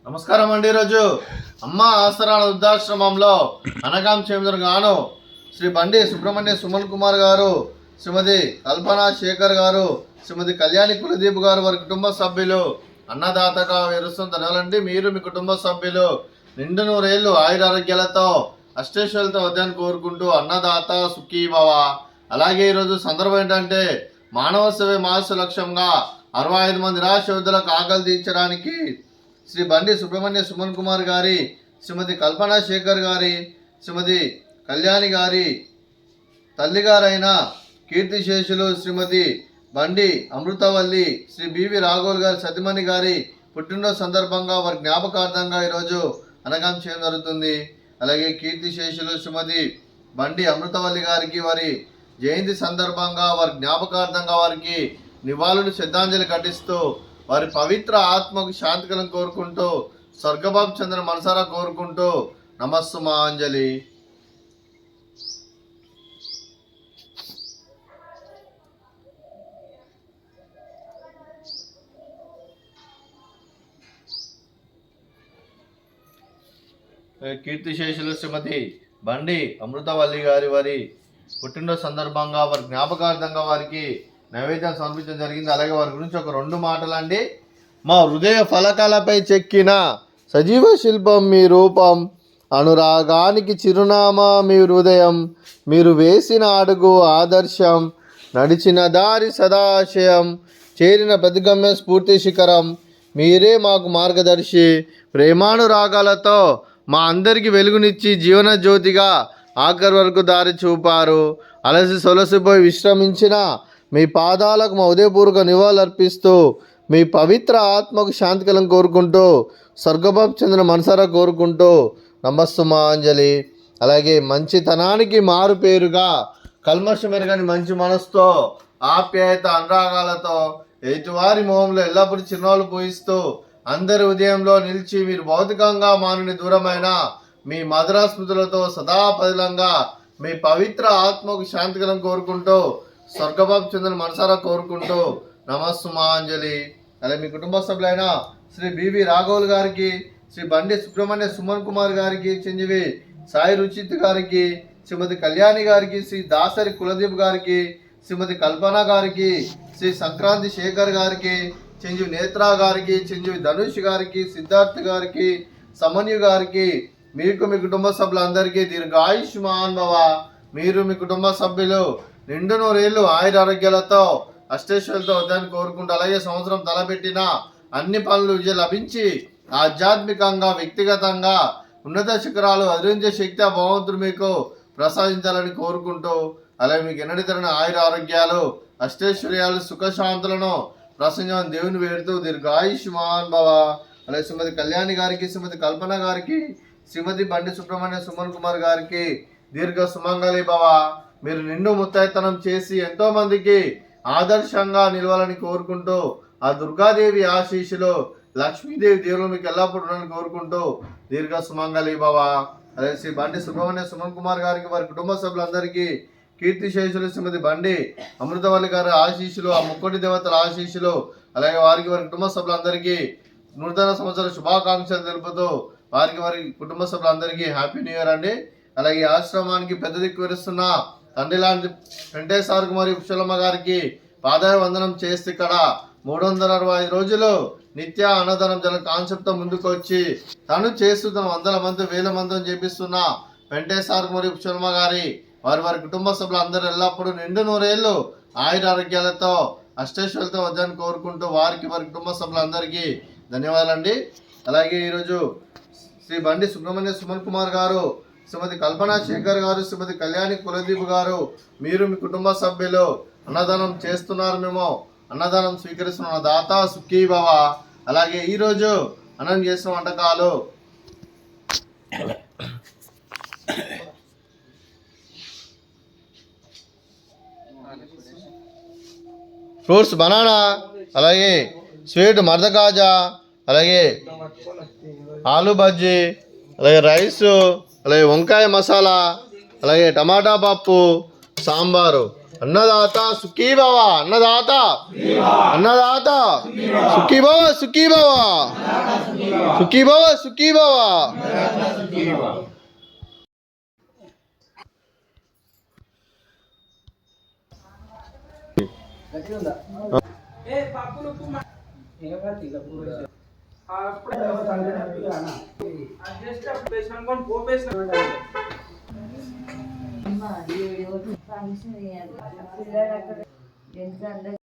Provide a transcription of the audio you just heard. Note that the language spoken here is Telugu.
నమస్కారం అండి. ఈరోజు అమ్మ ఆసరాల వృద్ధాశ్రమంలో అనగాం చేమదురుగాను శ్రీ బండి సుబ్రహ్మణ్య సుమన్ కుమార్ గారు, శ్రీమతి కల్పన శేఖర్ గారు, శ్రీమతి కళ్యాణి కులదీప్ గారు వారి కుటుంబ సభ్యులు అన్నదాతగా విరుస్తుంటారండి. మీరు మీ కుటుంబ సభ్యులు నిండు నూరేళ్లు ఆయురారోగ్యాలతో అష్టేశ్వరులతో వద్దని కోరుకుంటూ అన్నదాత సుఖీ భవ. అలాగే ఈరోజు సందర్భం ఏంటంటే మానవ సేవ మాస లక్ష్యంగా 65 మంది నిరాశ యోధులకు ఆకలి తీర్చడానికి శ్రీ బండి సుబ్రహ్మణ్య సుమన్ కుమార్ గారి, శ్రీమతి కల్పన శేఖర్ గారి, శ్రీమతి కళ్యాణి గారి తల్లిగారైన కీర్తిశేషులు శ్రీమతి బండి అమృతవల్లి, శ్రీ బివి రాఘోల్ గారి సతిమణి గారి పుట్టినరోజు సందర్భంగా వారి జ్ఞాపకార్థంగా ఈరోజు అనగాం చేయడం జరుగుతుంది. అలాగే కీర్తిశేషులు శ్రీమతి బండి అమృతవల్లి గారికి వారి జయంతి సందర్భంగా వారి జ్ఞాపకార్థంగా వారికి నివాళులు శ్రద్ధాంజలి ఘటిస్తూ వారి పవిత్ర ఆత్మకు శాంతికలం కోరుకుంటూ స్వర్గబాబు చంద్ర మనసారా కోరుకుంటూ నమస్సుమాంజలి. కీర్తిశేషులు శ్రీమతి బండి అమృతవల్లి గారి వారి పుట్టినరోజు సందర్భంగా వారి జ్ఞాపకార్థంగా వారికి నైవేద్యం సమర్పించడం జరిగింది. అలాగే వారి గురించి ఒక 2 మాటలండి. మా హృదయ ఫలకాలపై చెక్కిన సజీవ శిల్పం మీ రూపం, అనురాగానికి చిరునామా మీ హృదయం, మీరు వేసిన అడుగు ఆదర్శం, నడిచిన దారి సదాశయం, చేరిన ప్రతిగమ్య స్ఫూర్తి శిఖరం, మీరే మాకు మార్గదర్శి. ప్రేమానురాగాలతో మా అందరికీ వెలుగునిచ్చి జీవన జ్యోతిగా ఆఖరి వరకు దారి చూపారు. అలసి సొలసిపోయి విశ్రమించిన మీ పాదాలకు మా ఉదయపూర్వక నివాళులర్పిస్తూ మీ పవిత్ర ఆత్మకు శాంతికలం కోరుకుంటూ స్వర్గబాబు చంద్ర మనసారా కోరుకుంటూ నమస్సుమాంజలి. అలాగే మంచితనానికి మారు పేరుగా కల్మషమెరగని మంచి మనసుతో ఆప్యాయత అనురాగాలతో ఎదుటివారి మొహంలో ఎల్లప్పుడూ చిరునవ్వులు పూయిస్తూ అందరి ఉదయంలో నిలిచి మీరు భౌతికంగా మానుని దూరమైన మీ మధుర స్మృతులతో సదాపదిలంగా మీ పవిత్ర ఆత్మకు శాంతికలం కోరుకుంటూ స్వర్గబాబు చంద్ర మనసారా కోరుకుంటూ నమస్సుమాంజలి. అలాగే మీ కుటుంబ సభ్యులైన శ్రీ బివి రాఘోల్ గారికి, శ్రీ బండి సుబ్రహ్మణ్య సుమన్ కుమార్ గారికి, చిరంజీవి సాయి రుచిత్ గారికి, శ్రీమతి కళ్యాణి గారికి, శ్రీ దాసరి కులదీప్ గారికి, శ్రీమతి కల్పన గారికి, శ్రీ సంక్రాంతి శేఖర్ గారికి, చిరంజీవి నేత్రా గారికి, చిరంజీవి ధనుష్ గారికి, సిద్ధార్థ్ గారికి, సమన్యు గారికి, మీకు మీ కుటుంబ సభ్యులందరికీ దీర్ఘాయుష్మాన్ భవ. మీరు మీ కుటుంబ సభ్యులు నిండు నూరేళ్లు ఆయురారోగ్యాలతో అష్టేశ్వరులతో వద్దని కోరుకుంటూ అలాగే సంవత్సరం తలపెట్టిన అన్ని పనులు విజయం లభించి ఆధ్యాత్మికంగా వ్యక్తిగతంగా ఉన్నత శిఖరాలు అధిరించే శక్తి ఆ భగవంతుడు మీకు ప్రసాదించాలని కోరుకుంటూ అలాగే మీకు ఎన్నడితరని ఆయురారోగ్యాలు అష్టైశ్వర్యాలు సుఖశాంతులను ప్రసంగం దేవుని వేడుతూ దీర్ఘాయుష్మాన్ భవ. అలాగే శ్రీమతి కళ్యాణి గారికి, శ్రీమతి కల్పన గారికి, శ్రీమతి బండి సుబ్రహ్మణ్య సుమన్ కుమార్ గారికి దీర్ఘ సుమంగళి భవ. మీరు నిండు ముత్తైతనం చేసి ఎంతో మందికి ఆదర్శంగా నిలవాలని కోరుకుంటూ ఆ దుర్గాదేవి ఆశీస్సులు లక్ష్మీదేవి దేవులు మీకు ఎల్లప్పుడూ ఉండాలని కోరుకుంటూ దీర్ఘ సుమంగళి భవ. అలాగే శ్రీ బండి సుబ్రహ్మణ్య సుమన్ కుమార్ గారికి వారి కుటుంబ సభ్యులందరికీ కీర్తిశేషులు శ్రీమతి బండి అమృతవల్లి గారి ఆశీస్సులు, ఆ ముక్కోటి దేవతల ఆశీస్సులు, అలాగే వారికి వారి కుటుంబ సభ్యులందరికీ నూతన సంవత్సర శుభాకాంక్షలు తెలుపుతూ వారికి వారి కుటుంబ సభ్యులందరికీ హ్యాపీ న్యూ ఇయర్ అండి. అలాగే ఆశ్రమానికి పెద్ద దిక్కు విరుస్తున్న తండ్రి లాంటి వెంకటేశ్వర మరియు పుష్పలమ్మ గారికి పాదాయ వందనం చేస్తే ఇక్కడ 365 రోజులు నిత్య అన్నదానం జల కాన్సెప్ట్తో ముందుకు వచ్చి తను చేస్తున్న 100 మంది 1000 మందిని చేపిస్తున్న వెంకటేశ్వర మరియు పుష్పలమ్మ గారి వారి వారి కుటుంబ సభ్యులు అందరూ ఎల్లప్పుడూ నిండు నూరేళ్లు ఆయురారోగ్యాలతో అష్టైశ్వర్యాలతో వద్దని కోరుకుంటూ వారికి వారి కుటుంబ సభ్యులందరికీ ధన్యవాదాలండి. అలాగే ఈరోజు శ్రీ బండి సుబ్రహ్మణ్య సుమన్ కుమార్ గారు, శ్రీమతి కల్పన శేఖర్ గారు, శ్రీమతి కళ్యాణి కులదీప్ గారు, మీరు మీ కుటుంబ సభ్యులు అన్నదానం చేస్తున్నారు. మేము అన్నదానం స్వీకరిస్తున్న దాత సుఖీ భవ. అలాగే ఈరోజు అన్నం చేసిన వంటకాలు ఫ్రూట్స్ బనానా, అలాగే స్వీట్ మర్దకాజా, అలాగే ఆలు బజ్జీ, అలాగే రైసు, అలాగే వంకాయ మసాలా, అలాగే టమాటా పప్పు, సాంబారు. అన్నదాత సుఖీ భవ, అన్నదాత అన్నదాత సుఖీ భవ, సుఖీ భవ, సుఖీ భవ, సుఖీ భవ. ఫంక్షన్